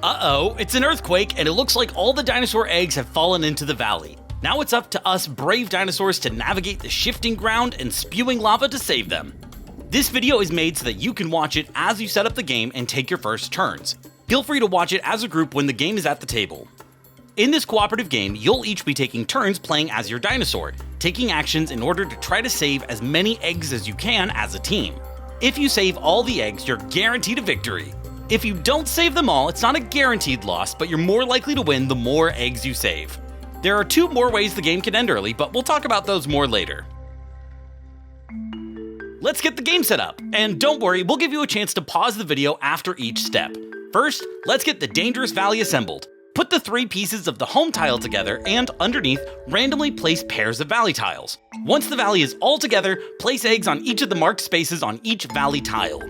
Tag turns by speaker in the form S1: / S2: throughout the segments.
S1: Uh-oh, it's an earthquake, and it looks like all the dinosaur eggs have fallen into the valley. Now it's up to us brave dinosaurs to navigate the shifting ground and spewing lava to save them. This video is made so that you can watch it as you set up the game and take your first turns. Feel free to watch it as a group when the game is at the table. In this cooperative game, you'll each be taking turns playing as your dinosaur, taking actions in order to try to save as many eggs as you can as a team. If you save all the eggs, you're guaranteed a victory. If you don't save them all, it's not a guaranteed loss, but you're more likely to win the more eggs you save. There are 2 more ways the game can end early, but we'll talk about those more later. Let's get the game set up, and don't worry, we'll give you a chance to pause the video after each step. First, let's get the dangerous valley assembled. Put the 3 pieces of the home tile together and, underneath, randomly place pairs of valley tiles. Once the valley is all together, place eggs on each of the marked spaces on each valley tile.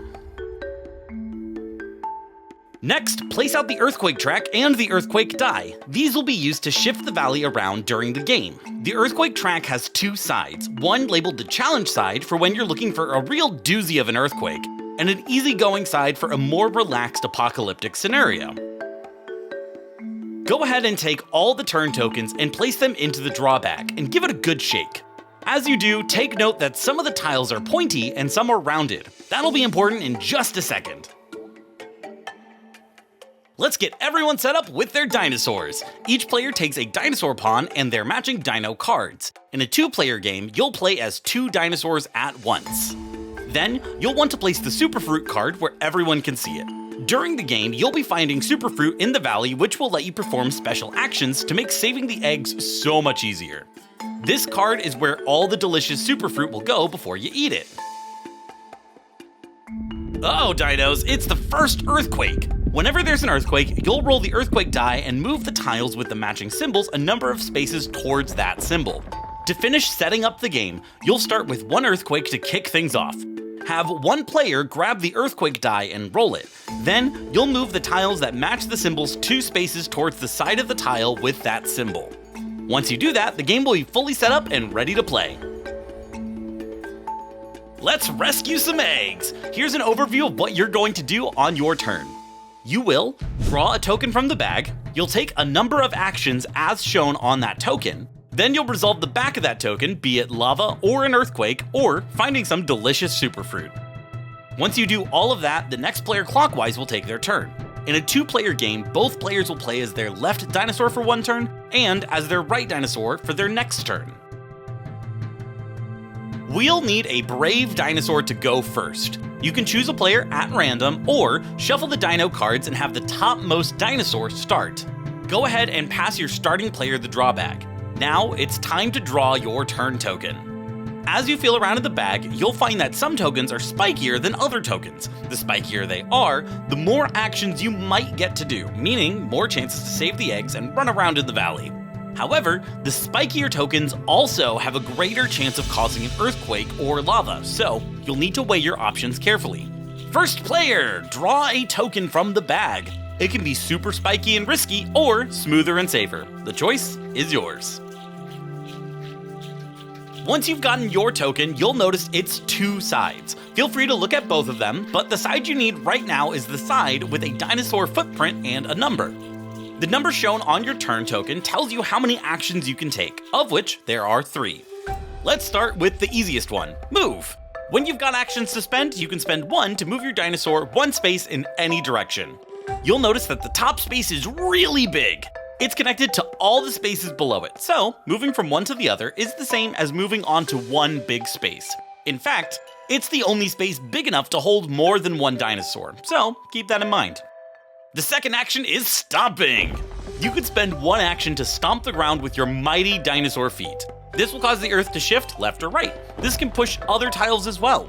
S1: Next, place out the earthquake track and the earthquake die. These will be used to shift the valley around during the game. The earthquake track has 2 sides, one labeled the challenge side for when you're looking for a real doozy of an earthquake, and an easygoing side for a more relaxed apocalyptic scenario. Go ahead and take all the turn tokens and place them into the draw bag and give it a good shake. As you do, take note that some of the tiles are pointy and some are rounded. That'll be important in just a second. Let's get everyone set up with their dinosaurs. Each player takes a dinosaur pawn and their matching dino cards. In a 2-player game, you'll play as 2 dinosaurs at once. Then, you'll want to place the Superfruit card where everyone can see it. During the game, you'll be finding Superfruit in the valley, which will let you perform special actions to make saving the eggs so much easier. This card is where all the delicious Superfruit will go before you eat it. Uh-oh, dinos, it's the first earthquake! Whenever there's an earthquake, you'll roll the earthquake die and move the tiles with the matching symbols a number of spaces towards that symbol. To finish setting up the game, you'll start with 1 earthquake to kick things off. Have 1 player grab the earthquake die and roll it. Then, you'll move the tiles that match the symbols 2 spaces towards the side of the tile with that symbol. Once you do that, the game will be fully set up and ready to play. Let's rescue some eggs! Here's an overview of what you're going to do on your turn. You will draw a token from the bag, you'll take a number of actions as shown on that token, then you'll resolve the back of that token, be it lava or an earthquake, or finding some delicious superfruit. Once you do all of that, the next player clockwise will take their turn. In a 2-player game, both players will play as their left dinosaur for 1 turn, and as their right dinosaur for their next turn. We'll need a brave dinosaur to go first. You can choose a player at random, or shuffle the dino cards and have the topmost dinosaur start. Go ahead and pass your starting player the draw bag. Now it's time to draw your turn token. As you feel around in the bag, you'll find that some tokens are spikier than other tokens. The spikier they are, the more actions you might get to do, meaning more chances to save the eggs and run around in the valley. However, the spikier tokens also have a greater chance of causing an earthquake or lava, so you'll need to weigh your options carefully. First player, draw a token from the bag. It can be super spiky and risky, or smoother and safer. The choice is yours. Once you've gotten your token, you'll notice it's 2 sides. Feel free to look at both of them, but the side you need right now is the side with a dinosaur footprint and a number. The number shown on your turn token tells you how many actions you can take, of which there are 3. Let's start with the easiest one, move. When you've got actions to spend, you can spend 1 to move your dinosaur 1 space in any direction. You'll notice that the top space is really big. It's connected to all the spaces below it, so moving from one to the other is the same as moving onto 1 big space. In fact, it's the only space big enough to hold more than 1 dinosaur, so keep that in mind. The second action is stomping. You could spend 1 action to stomp the ground with your mighty dinosaur feet. This will cause the earth to shift left or right. This can push other tiles as well.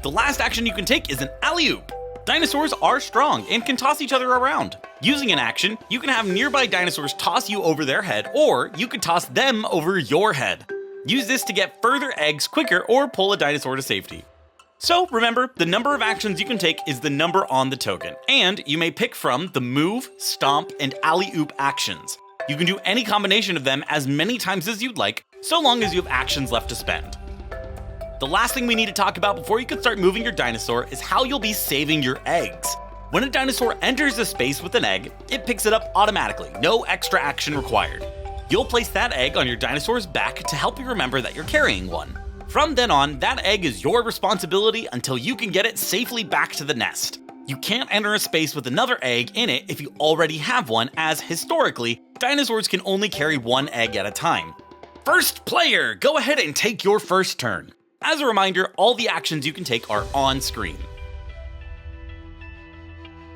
S1: The last action you can take is an alley-oop. Dinosaurs are strong and can toss each other around. Using an action, you can have nearby dinosaurs toss you over their head, or you could toss them over your head. Use this to get further eggs quicker or pull a dinosaur to safety. So remember, the number of actions you can take is the number on the token, and you may pick from the move, stomp, and alley-oop actions. You can do any combination of them as many times as you'd like, so long as you have actions left to spend. The last thing we need to talk about before you can start moving your dinosaur is how you'll be saving your eggs. When a dinosaur enters a space with an egg, it picks it up automatically, no extra action required. You'll place that egg on your dinosaur's back to help you remember that you're carrying one. From then on, that egg is your responsibility until you can get it safely back to the nest. You can't enter a space with another egg in it if you already have one, as historically, dinosaurs can only carry one egg at a time. First player, go ahead and take your first turn. As a reminder, all the actions you can take are on screen.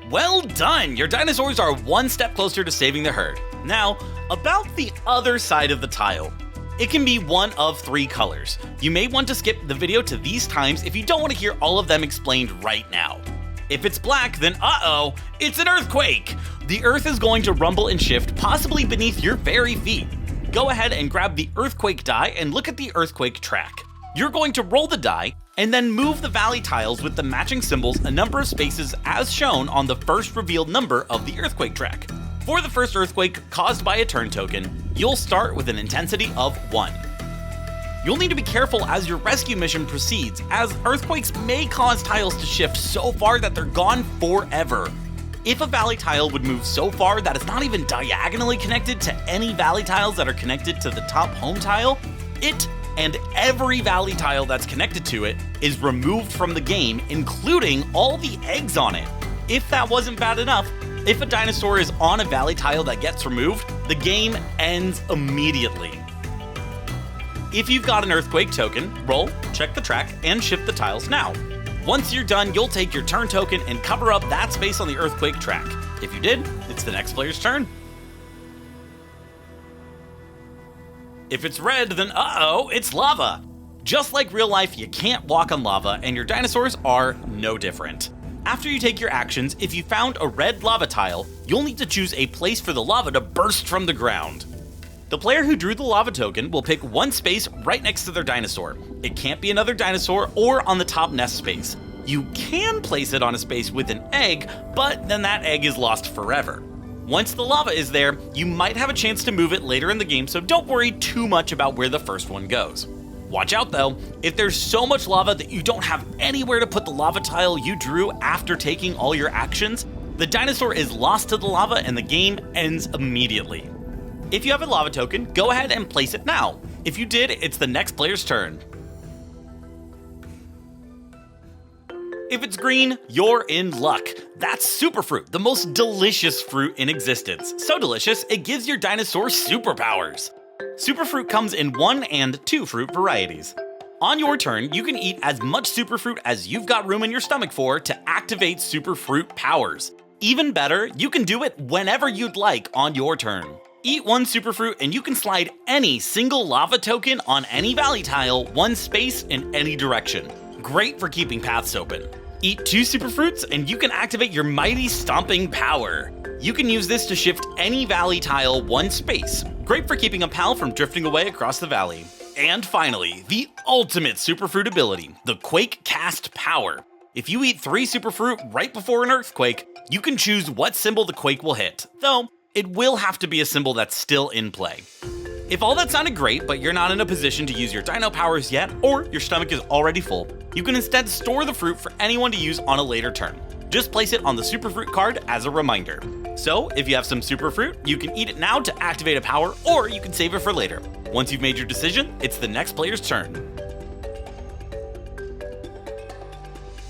S1: Well done! Your dinosaurs are one step closer to saving the herd. Now, about the other side of the tile. It can be one of 3 colors. You may want to skip the video to these times if you don't want to hear all of them explained right now. If it's black, then uh-oh, it's an earthquake! The earth is going to rumble and shift, possibly beneath your very feet. Go ahead and grab the earthquake die and look at the earthquake track. You're going to roll the die, and then move the valley tiles with the matching symbols a number of spaces as shown on the first revealed number of the earthquake track. For the first earthquake caused by a turn token, you'll start with an intensity of 1. You'll need to be careful as your rescue mission proceeds, as earthquakes may cause tiles to shift so far that they're gone forever. If a valley tile would move so far that it's not even diagonally connected to any valley tiles that are connected to the top home tile, it and every valley tile that's connected to it is removed from the game, including all the eggs on it. If that wasn't bad enough, if a dinosaur is on a valley tile that gets removed, the game ends immediately. If you've got an earthquake token, roll, check the track, and shift the tiles now. Once you're done, you'll take your turn token and cover up that space on the earthquake track. If you did, it's the next player's turn. If it's red, then uh-oh, it's lava. Just like real life, you can't walk on lava, and your dinosaurs are no different. After you take your actions, if you found a red lava tile, you'll need to choose a place for the lava to burst from the ground. The player who drew the lava token will pick one space right next to their dinosaur. It can't be another dinosaur or on the top nest space. You can place it on a space with an egg, but then that egg is lost forever. Once the lava is there, you might have a chance to move it later in the game, so don't worry too much about where the first one goes. Watch out though, if there's so much lava that you don't have anywhere to put the lava tile you drew after taking all your actions, the dinosaur is lost to the lava and the game ends immediately. If you have a lava token, go ahead and place it now. If you did, it's the next player's turn. If it's green, you're in luck. That's Superfruit, the most delicious fruit in existence. So delicious, it gives your dinosaur superpowers. Superfruit comes in 1 and 2 fruit varieties. On your turn, you can eat as much Superfruit as you've got room in your stomach for to activate Superfruit powers. Even better, you can do it whenever you'd like on your turn. Eat 1 Superfruit and you can slide any single lava token on any valley tile 1 space in any direction. Great for keeping paths open. Eat 2 Superfruits and you can activate your mighty stomping power. You can use this to shift any valley tile 1 space. Great for keeping a pal from drifting away across the valley. And finally, the ultimate Superfruit ability, the Quake Cast Power. If you eat 3 Superfruit right before an earthquake, you can choose what symbol the quake will hit, though it will have to be a symbol that's still in play. If all that sounded great, but you're not in a position to use your dino powers yet, or your stomach is already full, you can instead store the fruit for anyone to use on a later turn. Just place it on the Superfruit card as a reminder. So, if you have some Superfruit, you can eat it now to activate a power, or you can save it for later. Once you've made your decision, it's the next player's turn.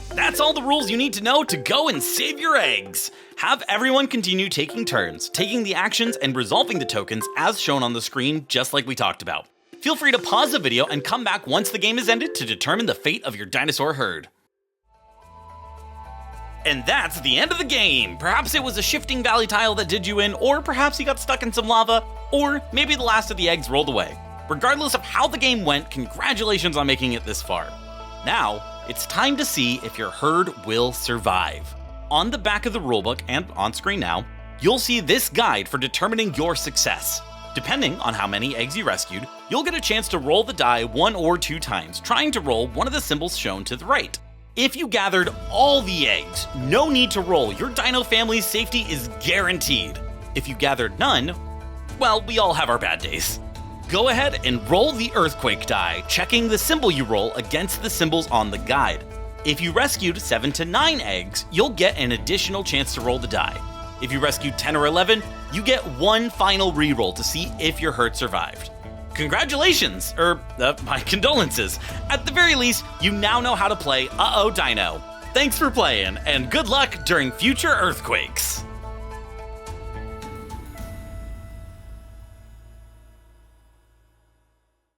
S1: That's all the rules you need to know to go and save your eggs. Have everyone continue taking turns, taking the actions and resolving the tokens as shown on the screen, just like we talked about. Feel free to pause the video and come back once the game is ended to determine the fate of your dinosaur herd. And that's the end of the game! Perhaps it was a shifting valley tile that did you in, or perhaps you got stuck in some lava, or maybe the last of the eggs rolled away. Regardless of how the game went, congratulations on making it this far. Now, it's time to see if your herd will survive. On the back of the rulebook and on screen now, you'll see this guide for determining your success. Depending on how many eggs you rescued, you'll get a chance to roll the die 1 or 2 times, trying to roll one of the symbols shown to the right. If you gathered all the eggs, no need to roll. Your dino family's safety is guaranteed. If you gathered none, well, we all have our bad days. Go ahead and roll the earthquake die, checking the symbol you roll against the symbols on the guide. If you rescued 7 to 9 eggs, you'll get an additional chance to roll the die. If you rescued 10 or 11, you get one final reroll to see if your herd survived. Congratulations, my condolences. At the very least, you now know how to play Uh-Oh Dino. Thanks for playing, and good luck during future earthquakes.